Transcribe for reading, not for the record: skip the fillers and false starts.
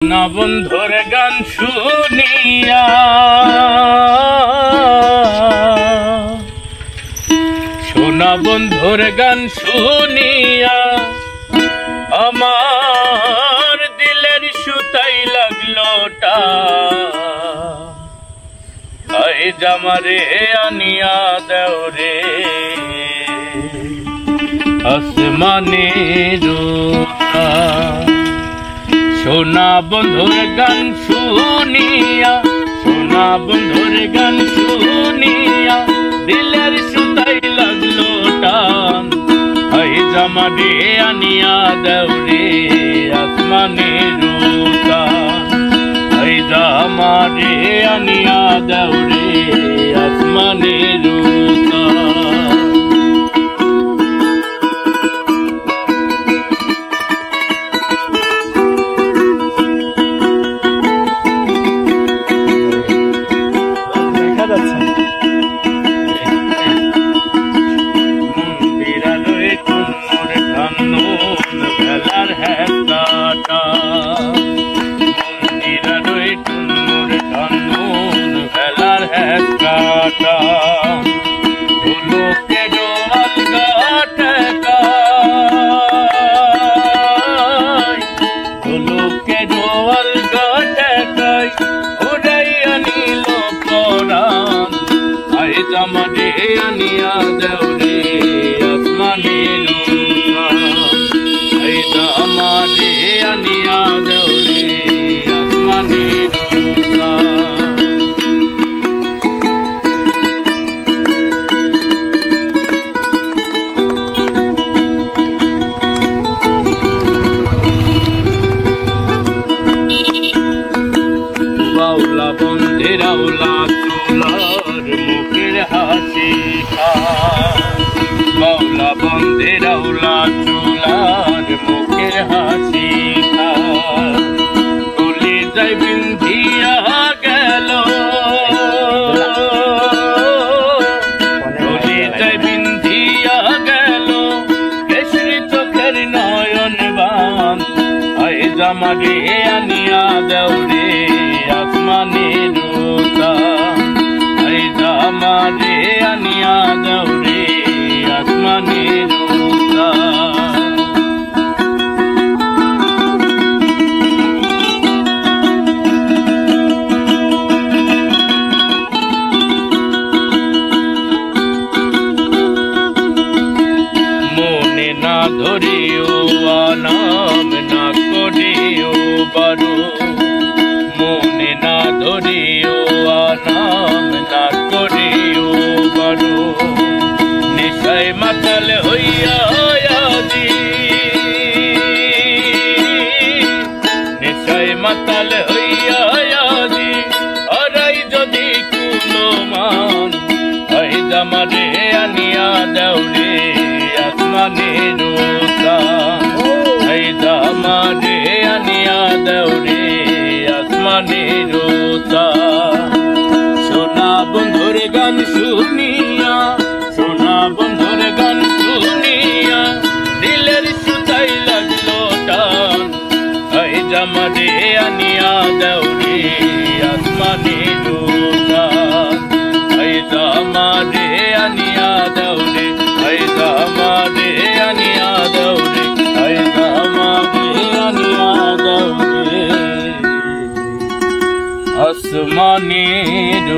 না বন্ধুর গান শুনিয়া সোনা বন্ধুর গান শুনিয়া আমার দিলের সুতাই লাগলো টা আই জামারে আনিয়া দেও রে আসমানের সোনা বন্ধুর গান শুনিয়া সোনা বন্ধুর গান শুনিয়া দিলের সুতাই লাগলো টান আই জামারে আনিয়া দেও রে আসমানের টান আই জামারে আনিয়া দেও রে আসমানের টান জামারে আনিয়া দেও রে আসমানের এই জামারে আনিয়া দেও রে আসমানের বাউলা বন্ধের আউলা চুলার মুখের হাসি বাউলা বন্ধের আউলা চুলার মুখের হাসি তুলি যাই বিন্ধিয়া গেল তুলি যাই বিন্ধিয়া গেল কেশরি চোখের নয়ন বান আই জামারে আনিয়া দেও রে আসমানের আই জামারে আনিয়া দেও রে আসমানের মনে না ধরিও নাম না করিও বারো মনে না ধরিও নাম না করিও বারো নেশায় মাতাল হইয়া আজি নেশায় মাতাল হইয়া আজি আরাই যদি কুলো মান আই জামারে আনিয়া দেও রে আসমানের আই জামারে আনিয়া দেও রে আসমানের সোনা বন্ধুর গান শুনিয়া সোনা বন্ধুর গান শুনিয়া দিলের সুতাই লাগলো টান আই জামারে আনিয়া দেও রে আসমানের আই জামারে আনিয়া দেও রে আই জামারে আনিয়া দেও রে আই জামারে আনিয়া দেও রে আসমানের